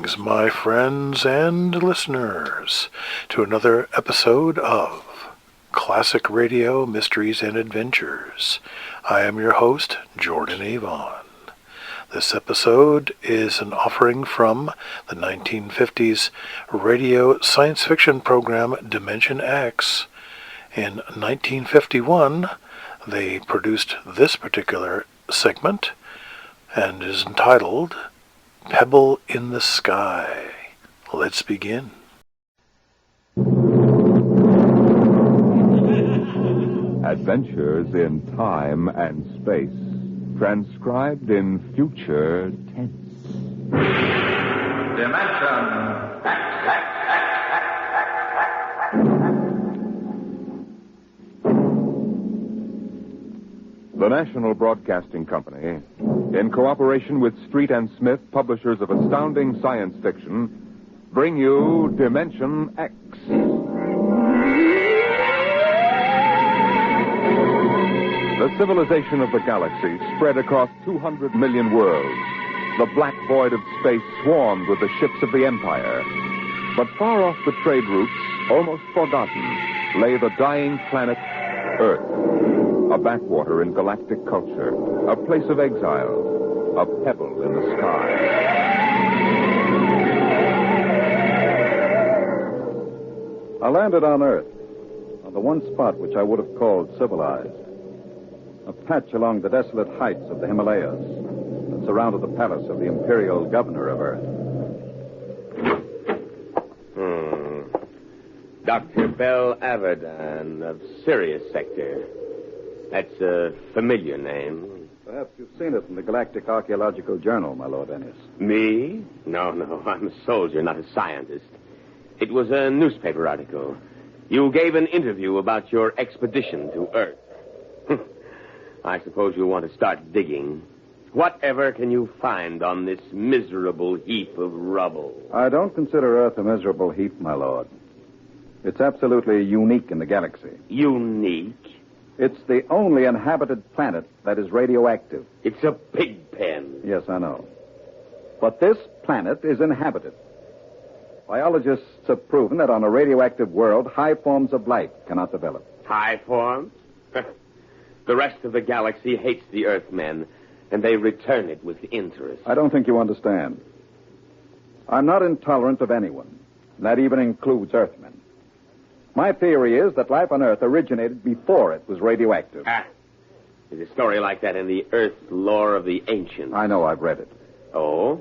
Greetings, my friends and listeners, to another episode of Classic Radio Mysteries and Adventures. I am your host, Jordan Avon. This episode is an offering from the 1950s radio science fiction program Dimension X. In 1951, they produced this particular segment and is entitled Pebble in the Sky. Let's begin. Adventures in time and space, transcribed in future tense. Dimension X. The National Broadcasting Company, in cooperation with Street and Smith, publishers of astounding science fiction, bring you Dimension X. The civilization of the galaxy spread across 200 million worlds. The black void of space swarmed with the ships of the Empire. But far off the trade routes, almost forgotten, lay the dying planet Earth. A backwater in galactic culture, a place of exile, a pebble in the sky. I landed on Earth, on the one spot which I would have called civilized. A patch along the desolate heights of the Himalayas that surrounded the palace of the imperial governor of Earth. Dr. Bell Averdan of Sirius Sector. That's a familiar name. Perhaps you've seen it in the Galactic Archaeological Journal, my Lord Ennis. Me? No, I'm a soldier, not a scientist. It was a newspaper article. You gave an interview about your expedition to Earth. I suppose you want to start digging. Whatever can you find on this miserable heap of rubble? I don't consider Earth a miserable heap, my Lord. It's absolutely unique in the galaxy. Unique? It's the only inhabited planet that is radioactive. It's a pig pen. Yes, I know. But this planet is inhabited. Biologists have proven that on a radioactive world, high forms of life cannot develop. High forms? The rest of the galaxy hates the Earthmen, and they return it with interest. I don't think you understand. I'm not intolerant of anyone. That even includes Earthmen. My theory is that life on Earth originated before it was radioactive. There's a story like that in the Earth lore of the ancients. I know, I've read it. Oh?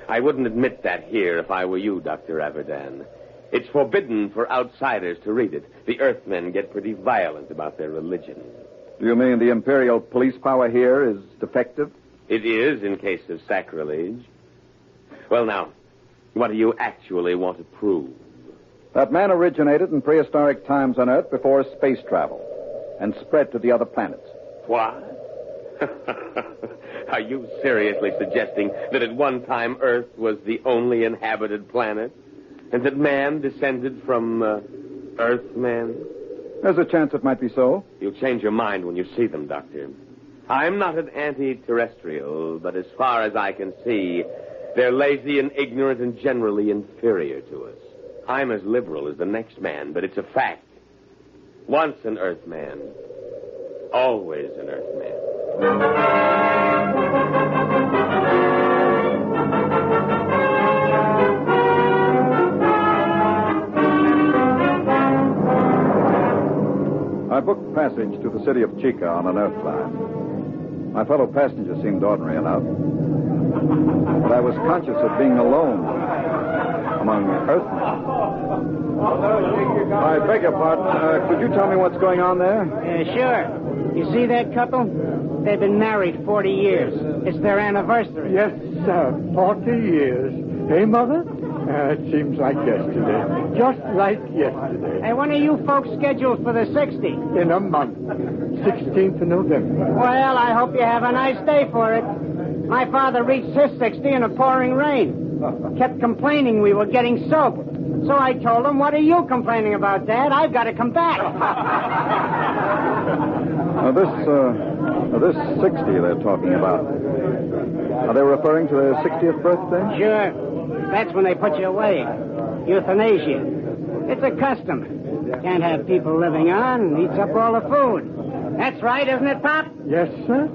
I wouldn't admit that here if I were you, Dr. Averdan. It's forbidden for outsiders to read it. The Earthmen get pretty violent about their religion. Do you mean the imperial police power here is defective? It is in case of sacrilege. Well, now, what do you actually want to prove? That man originated in prehistoric times on Earth before space travel and spread to the other planets. What? Are you seriously suggesting that at one time Earth was the only inhabited planet? And that man descended from Earthmen? There's a chance it might be so. You'll change your mind when you see them, Doctor. I'm not an anti-terrestrial, but as far as I can see, they're lazy and ignorant and generally inferior to us. I'm as liberal as the next man, but it's a fact. Once an Earthman, always an Earthman. I booked passage to the city of Chica on an Earth line. My fellow passengers seemed ordinary enough. But I was conscious of being alone among Earthmen. I beg your pardon. Could you tell me what's going on there? Sure. You see that couple? They've been married 40 years. It's their anniversary. Yes, sir. 40 years. Hey, Mother? It seems like yesterday. Just like yesterday. Hey, when are you folks scheduled for the 60? In a month. 16th of November. Well, I hope you have a nice day for it. My father reached his 60 in a pouring rain. Kept complaining we were getting soaked. So I told him, what are you complaining about, Dad? I've got to come back. This 60 they're talking about. Are they referring to their 60th birthday? Sure. That's when they put you away. Euthanasia. It's a custom. Can't have people living on. Eats up all the food. That's right, isn't it, Pop? Yes, sir.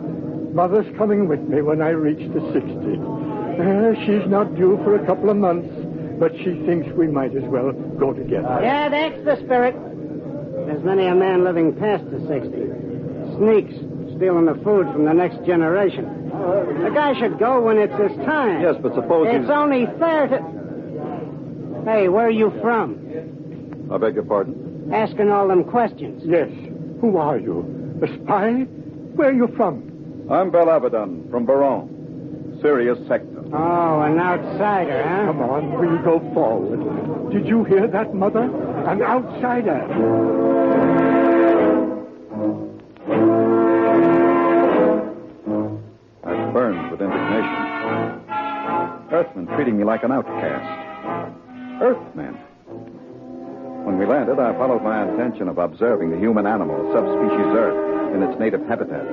Mother's coming with me when I reach the 60. She's not due for a couple of months, but she thinks we might as well go together. Yeah, that's the spirit. There's many a man living past the 60. Sneaks, stealing the food from the next generation. The guy should go when it's his time. Yes, but suppose It's only fair to... Hey, where are you from? I beg your pardon? Asking all them questions. Yes. Who are you? A spy? Where are you from? I'm Bel Abaddon from Baron, Sirius Sector. Oh, an outsider, huh? Come on, we'll go forward. Did you hear that, Mother? An outsider. I burned with indignation. Earthmen treating me like an outcast. Earthmen. When we landed, I followed my intention of observing the human animal, subspecies Earth, in its native habitat.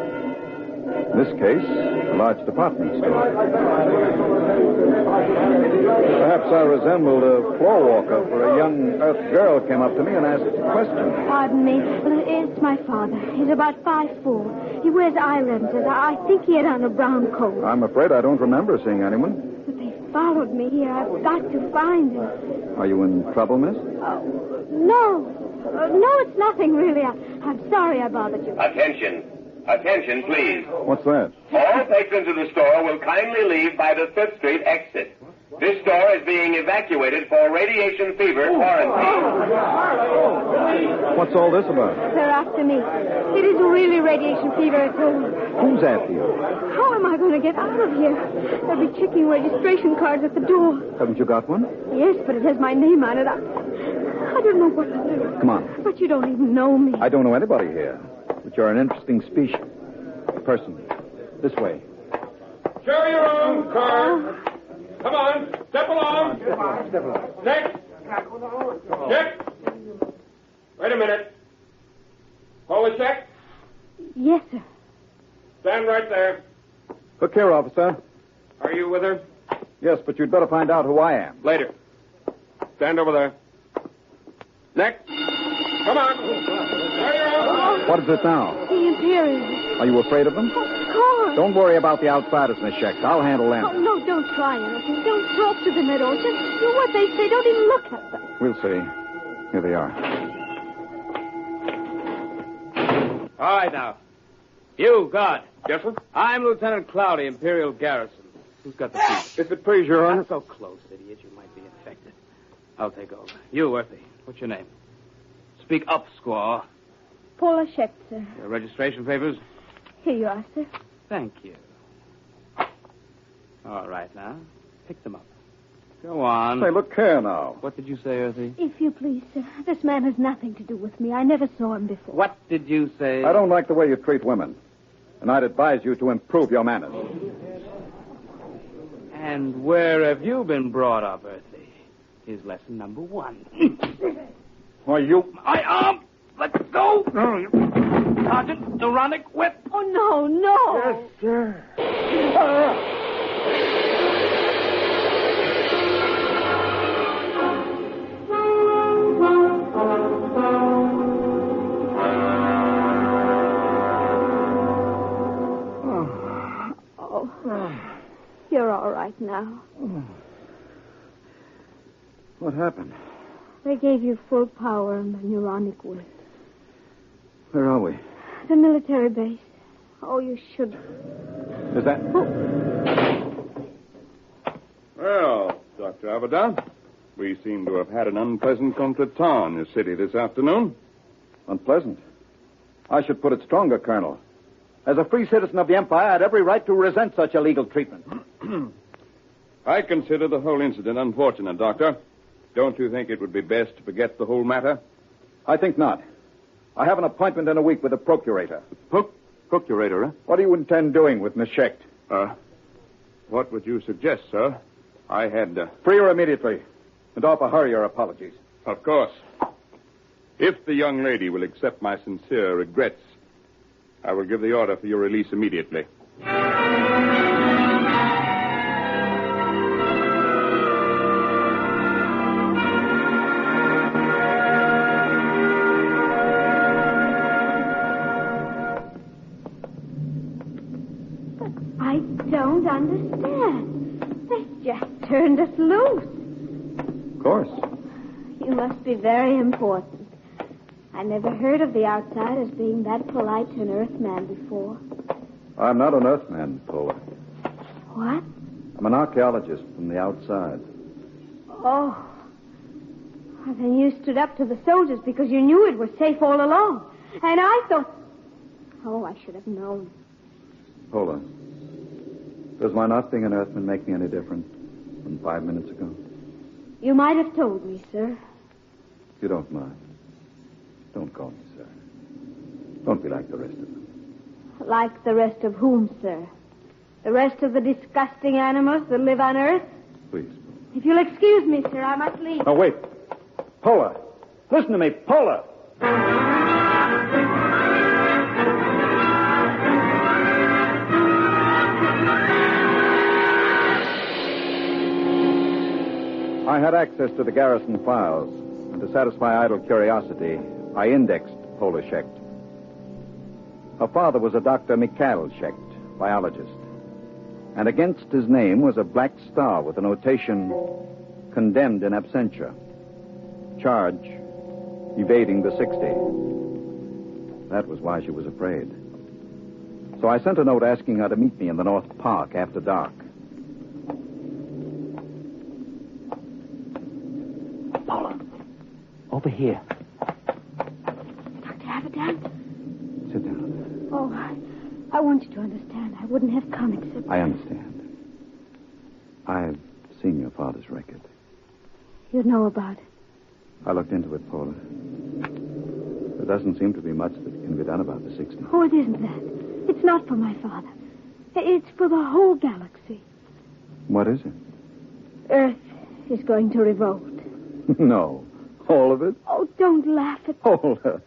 In this case, a large department store. Perhaps I resembled a floor walker, for a young Earth girl came up to me and asked a question. Pardon me. Well, it's my father. He's about 5'4". He wears eye lenses. I think he had on a brown coat. I'm afraid I don't remember seeing anyone. But they followed me here. I've got to find him. Are you in trouble, miss? No. No, it's nothing, really. I'm sorry I bothered you. Attention. Attention, please. What's that? All patrons of the store will kindly leave by the 5th Street exit. This store is being evacuated for radiation fever quarantine. What's all this about? They're after me. It isn't really radiation fever at all. Who's after you? How am I going to get out of here? They'll be checking registration cards at the door. Haven't you got one? Yes, but it has my name on it. I don't know what to do. Come on. But you don't even know me. I don't know anybody here. But you're an interesting species. Person. This way. Show your own car. Come on. Step along. Next. Check. Wait a minute. Call the check. Yes, sir. Stand right there. Look here, officer. Are you with her? Yes, but you'd better find out who I am. Later. Stand over there. Next. Come on. Show your own. What is it now? The Imperials. Are you afraid of them? Of course. Don't worry about the outsiders, Miss Sheck. I'll handle them. Oh, no, don't try anything. Don't talk to them at all. Just do what they say. Don't even look at them. We'll see. Here they are. All right, now. You, guard. Yes, sir? I'm Lieutenant Cloudy, Imperial Garrison. Who's got the key? If it please your honor. Not so close, idiot. You might be infected. I'll take over. You, Earthy. What's your name? Speak up, squaw. Paula Schecht, sir. Your registration papers? Here you are, sir. Thank you. All right, now. Pick them up. Go on. Say, look here now. What did you say, Earthy? If you please, sir. This man has nothing to do with me. I never saw him before. What did you say? I don't like the way you treat women. And I'd advise you to improve your manners. And where have you been brought up, Earthy? Here's lesson number 1. Why, you... My arm! Let go! Sergeant, Ironic whip! Oh, no, no! Yes, sir. You're all right now. What happened? They gave you full power and the neuronic whip. Where are we? The military base. Oh, you should... Is that... Well, Dr. Abaddon, we seem to have had an unpleasant contretemps in the city this afternoon. Unpleasant. I should put it stronger, Colonel. As a free citizen of the Empire, I had every right to resent such illegal treatment. I consider the whole incident unfortunate, Doctor. Don't you think it would be best to forget the whole matter? I think not. I have an appointment in a week with the procurator. Procurator, eh? What do you intend doing with Miss Schecht? What would you suggest, sir? I had... Free her immediately, and offer her your apologies. Of course. If the young lady will accept my sincere regrets, I will give the order for your release immediately. turned us loose. Of course. You must be very important. I never heard of the outside as being that polite to an Earthman before. I'm not an Earthman, Paula. What? I'm an archaeologist from the outside. Oh. Well, then you stood up to the soldiers because you knew it was safe all along. And I thought... Oh, I should have known. Paula, does my not being an Earthman make me any different than 5 minutes ago? You might have told me, sir. If you don't mind, don't call me sir. Don't be like the rest of them. Like the rest of whom, sir? The rest of the disgusting animals that live on Earth? Please. If you'll excuse me, sir, I must leave. Oh, wait. Paula. Listen to me, Paula. I had access to the garrison files, and to satisfy idle curiosity, I indexed Paula Schecht. Her father was a Dr. Mikhail Schecht, biologist. And against his name was a black star with the notation, condemned in absentia. Charge, evading the 60. That was why she was afraid. So I sent a note asking her to meet me in the North Park after dark. Paula, over here. Dr. Avedon? Sit down. Oh, I want you to understand. I wouldn't have come except... I understand. I've seen your father's record. You know about it. I looked into it, Paula. There doesn't seem to be much that can be done about the 60. Oh, it isn't that. It's not for my father. It's for the whole galaxy. What is it? Earth is going to revolt. No. All of it? Oh, don't laugh at me. Paula.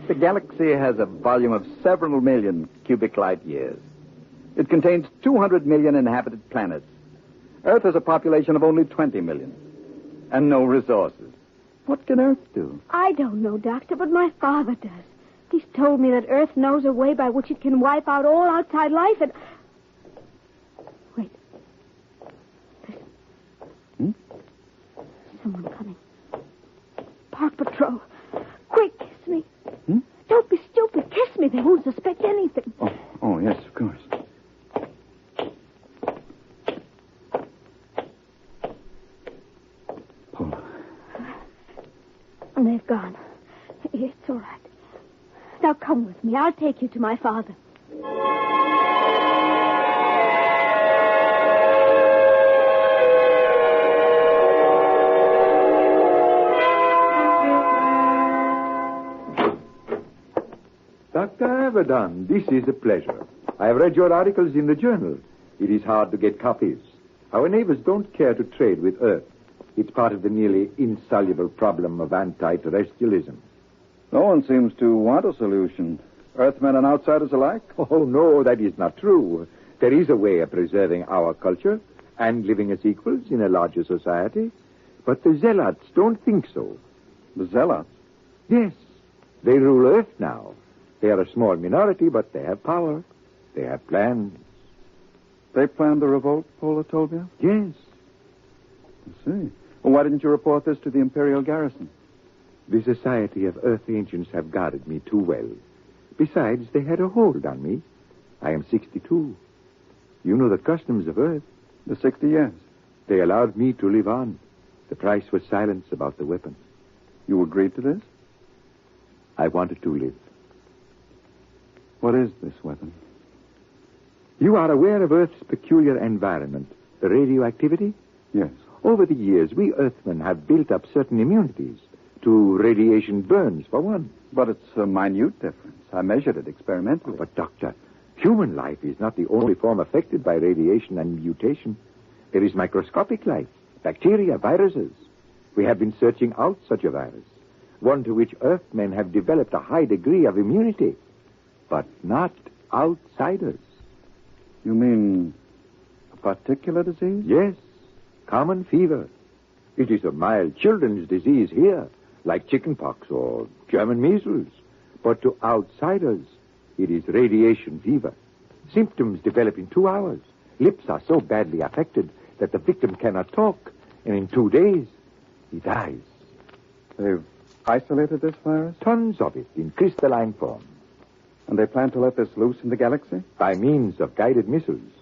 The galaxy has a volume of several million cubic light years. It contains 200 million inhabited planets. Earth has a population of only 20 million. And no resources. What can Earth do? I don't know, Doctor, but my father does. He's told me that Earth knows a way by which it can wipe out all outside life and... Wait. Listen. Hmm? Someone coming. Park Patrol. Quick, kiss me. Hmm? Don't be stupid. Kiss me. They won't suspect anything. Oh, yes, of course. Paula. And they've gone. It's all right. Now come with me. I'll take you to my father. Dr. Avedon, this is a pleasure. I have read your articles in the journal. It is hard to get copies. Our neighbors don't care to trade with Earth. It's part of the nearly insoluble problem of anti-terrestrialism. No one seems to want a solution. Earthmen and outsiders alike? Oh, no, that is not true. There is a way of preserving our culture and living as equals in a larger society. But the zealots don't think so. The zealots? Yes. They rule Earth now. They are a small minority, but they have power. They have plans. They planned the revolt, Paula told me? Yes. I see. Well, why didn't you report this to the Imperial garrison? The Society of Earth Ancients have guarded me too well. Besides, they had a hold on me. I am 62. You know the customs of Earth. The 60 years. They allowed me to live on. The price was silence about the weapon. You agreed to this? I wanted to live. What is this weapon? You are aware of Earth's peculiar environment, the radioactivity? Yes. Over the years, we Earthmen have built up certain immunities to radiation burns, for one. But it's a minute difference. I measured it experimentally. But, Doctor, human life is not the only form affected by radiation and mutation. There is microscopic life, bacteria, viruses. We have been searching out such a virus, one to which Earthmen have developed a high degree of immunity, but not outsiders. You mean a particular disease? Yes, common fever. It is a mild children's disease here, like chickenpox or German measles. But to outsiders, it is radiation fever. Symptoms develop in 2 hours. Lips are so badly affected that the victim cannot talk, and in 2 days, he dies. They've isolated this virus? Tons of it in crystalline form. And they plan to let this loose in the galaxy? By means of guided missiles.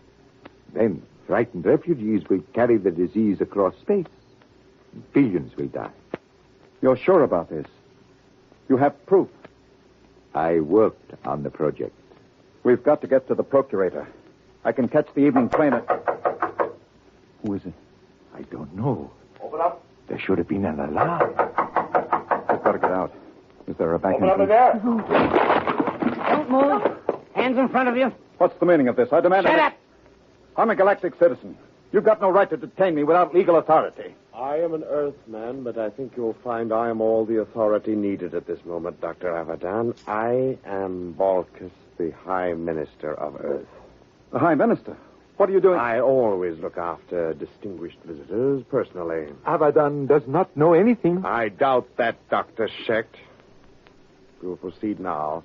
Then, frightened refugees will carry the disease across space. Billions will die. You're sure about this? You have proof? I worked on the project. We've got to get to the procurator. I can catch the evening train at... Who is it? I don't know. Open up. There should have been an alarm. We've got to get out. Is there a back Open up in entrance? there. Don't move. Hands in front of you. What's the meaning of this? I demand... Shut up. I'm a galactic citizen. You've got no right to detain me without legal authority. I am an Earthman, but I think you'll find I am all the authority needed at this moment, Dr. Abadan. I am Balkus, the High Minister of Earth. The High Minister? What are you doing? I always look after distinguished visitors personally. Abadan does not know anything. I doubt that, Dr. Schecht. We will proceed now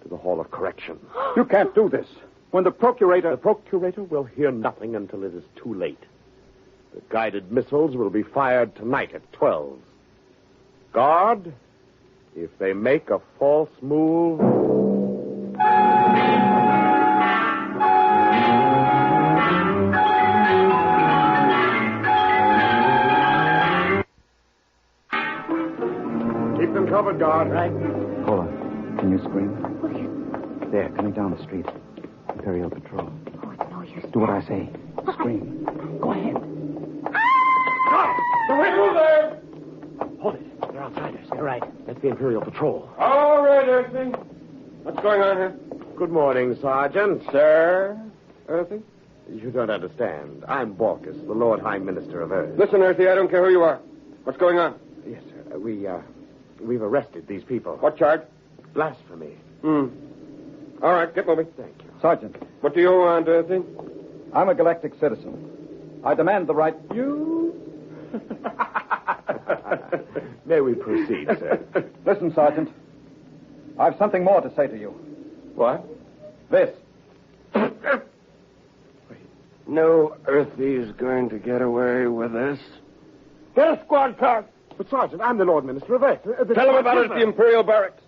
to the Hall of Correction. You can't do this. When the procurator... The procurator will hear nothing until it is too late. The guided missiles will be fired tonight at 12. Guard, if they make a false move... Keep them covered, guard. Right. Hold on. Can you scream? What is... There, coming down the street. Imperial Patrol. Oh, it's no use. Do what I say. Scream. Go ahead. Through there! Hold it. They're outsiders. They're right. That's the Imperial Patrol. All right, Earthy. What's going on here? Good morning, Sergeant. Sir? Earthy? You don't understand. I'm Balkus, the Lord High Minister of Earth. Listen, Earthy, I don't care who you are. What's going on? Yes, sir. We've arrested these people. What charge? Blasphemy. All right, get moving. Thank you. Sergeant, What do you want, Earthy? I'm a galactic citizen. I demand the right... You? May we proceed, sir? Listen, Sergeant. I've something more to say to you. What? This. No Earthy's going to get away with this. Get a squad car. But, Sergeant, I'm the Lord Minister of Earth. Tell them about it at the Imperial Barracks.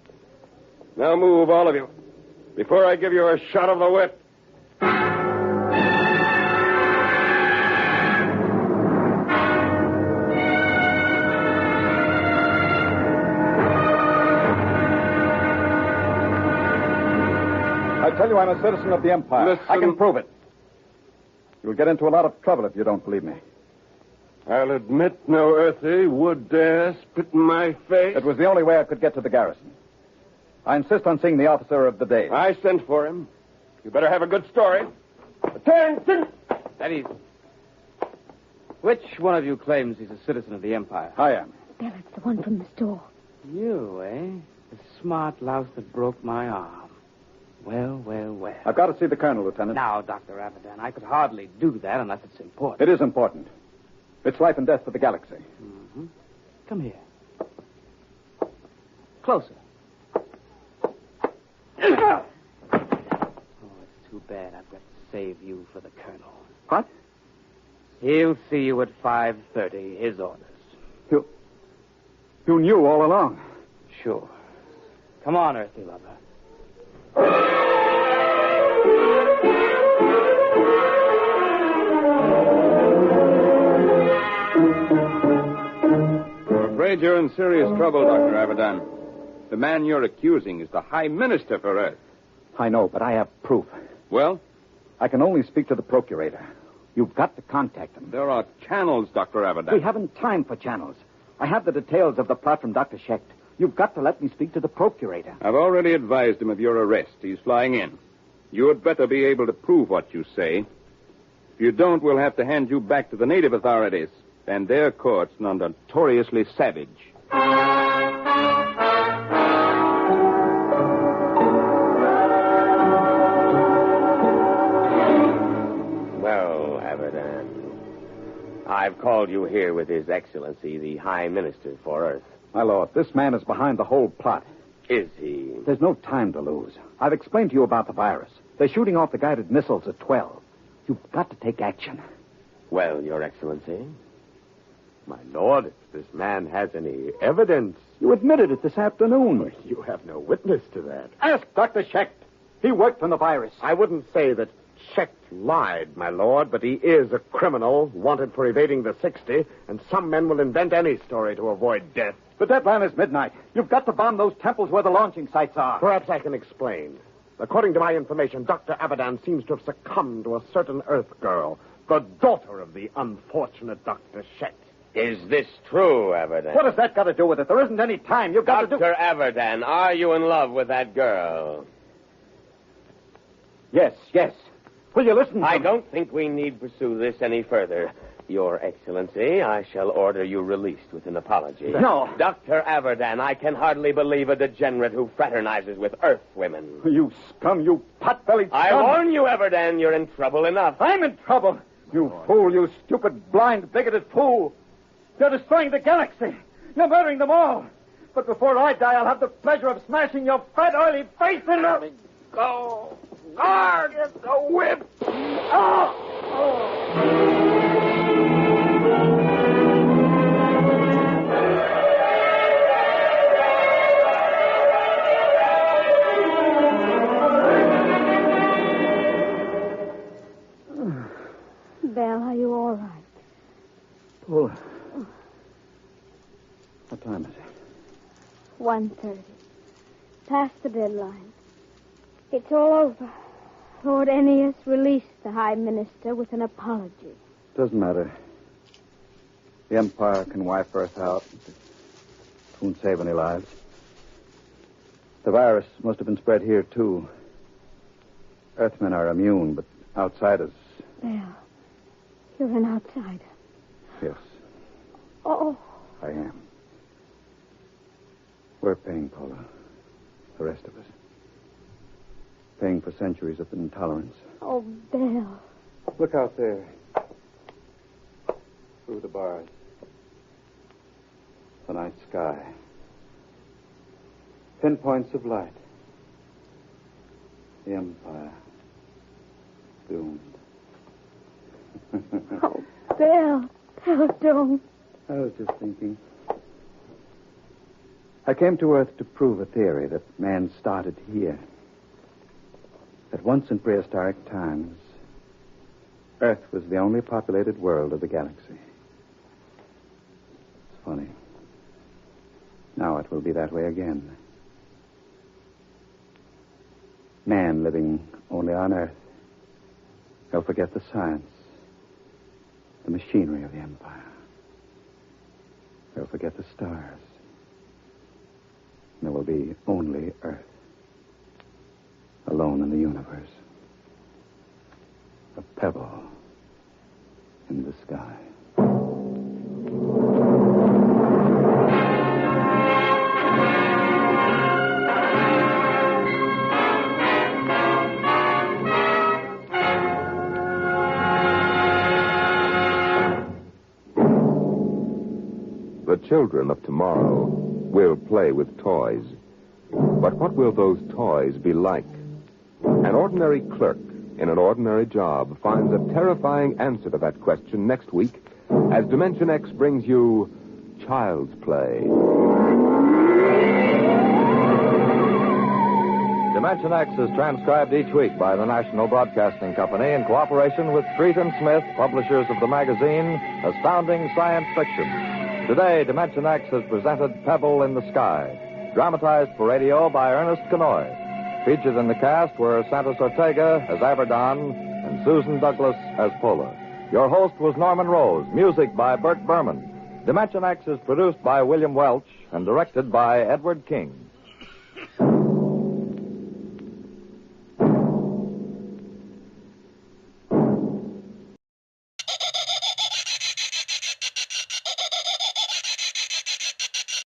Now move, all of you, before I give you a shot of the whip. I tell you I'm a citizen of the Empire. Listen. I can prove it. You'll get into a lot of trouble if you don't believe me. I'll admit no Earthy would dare spit in my face. It was the only way I could get to the garrison. I insist on seeing the officer of the day. I sent for him. You better have a good story. Attention! Steady. Which one of you claims he's a citizen of the Empire? I am. Bell, it's the one from the store. You, eh? The smart louse that broke my arm. Well, well, well. I've got to see the colonel, Lieutenant. Now, Dr. Abadan, I could hardly do that unless it's important. It is important. It's life and death for the galaxy. Mm-hmm. Come here. Closer. Oh, it's too bad I've got to save you for the colonel. What? He'll see you at 5:30, his orders. You knew all along. Sure. Come on, Earthy lover. I'm afraid you're in serious trouble, Dr. Abadan. The man you're accusing is the High Minister for Earth. I know, but I have proof. Well? I can only speak to the procurator. You've got to contact him. There are channels, Dr. Abadan. We haven't time for channels. I have the details of the plot from Dr. Schecht. You've got to let me speak to the procurator. I've already advised him of your arrest. He's flying in. You had better be able to prove what you say. If you don't, we'll have to hand you back to the native authorities and their courts, notoriously savage. Well, Abadan, I've called you here with His Excellency, the High Minister for Earth. My lord, this man is behind the whole plot. Is he? There's no time to lose. I've explained to you about the virus. They're shooting off the guided missiles at 12. You've got to take action. Well, Your Excellency. My lord, if this man has any evidence... You admitted it this afternoon. You have no witness to that. Ask Dr. Schecht. He worked on the virus. I wouldn't say that Schecht lied, my lord, but he is a criminal wanted for evading the 60, and some men will invent any story to avoid death. The deadline is midnight. You've got to bomb those temples where the launching sites are. Perhaps I can explain. According to my information, Dr. Abadan seems to have succumbed to a certain Earth girl, the daughter of the unfortunate Dr. Schecht. Is this true, Abadan? What has that got to do with it? There isn't any time. You've got to do... Dr. Abadan, are you in love with that girl? Yes. Will you listen to I me? don't think we need pursue this any further. Your Excellency, I shall order you released with an apology. No. Dr. Abadan, I can hardly believe a degenerate who fraternizes with Earth women. You scum, you pot-bellied scum. I warn you, Abadan, you're in trouble enough. I'm in trouble. You fool, you stupid, blind, bigoted fool. You're destroying the galaxy. You're murdering them all. But before I die, I'll have the pleasure of smashing your fat, oily face in the... Go. Guard the whip. Belle, are you all right? Well, what time is it? 1:30. Past the deadline. It's all over. Lord Ennius released the High Minister with an apology. Doesn't matter. The Empire can wipe Earth out. It won't save any lives. The virus must have been spread here, too. Earthmen are immune, but outsiders... Belle, you're an outsider. Yes, Oh, I am. We're paying, Paula. The rest of us. Paying for centuries of intolerance. oh, Belle. Look out there. Through the bars. The night sky. Pinpoints of light. The Empire. Doomed. Oh, Belle. Belle, don't. I was just thinking. I came to Earth to prove a theory that man started here. That once in prehistoric times, Earth was the only populated world of the galaxy. It's funny. Now it will be that way again. Man living only on Earth. He'll forget the science, the machinery of the Empire. He'll forget the stars. And there will be only Earth. Alone in the universe. A pebble in the sky. The children of tomorrow will play with toys. But what will those toys be like? An ordinary clerk in an ordinary job finds a terrifying answer to that question next week as Dimension X brings you Child's Play. Dimension X is transcribed each week by the National Broadcasting Company in cooperation with Street and Smith, publishers of the magazine Astounding Science Fiction. Today, Dimension X has presented Pebble in the Sky, dramatized for radio by Ernest Kenoy. Featured in the cast were Santos Ortega as Abadan and Susan Douglas as Pola. Your host was Norman Rose. Music by Burt Berman. Dimension X is produced by William Welch and directed by Edward King.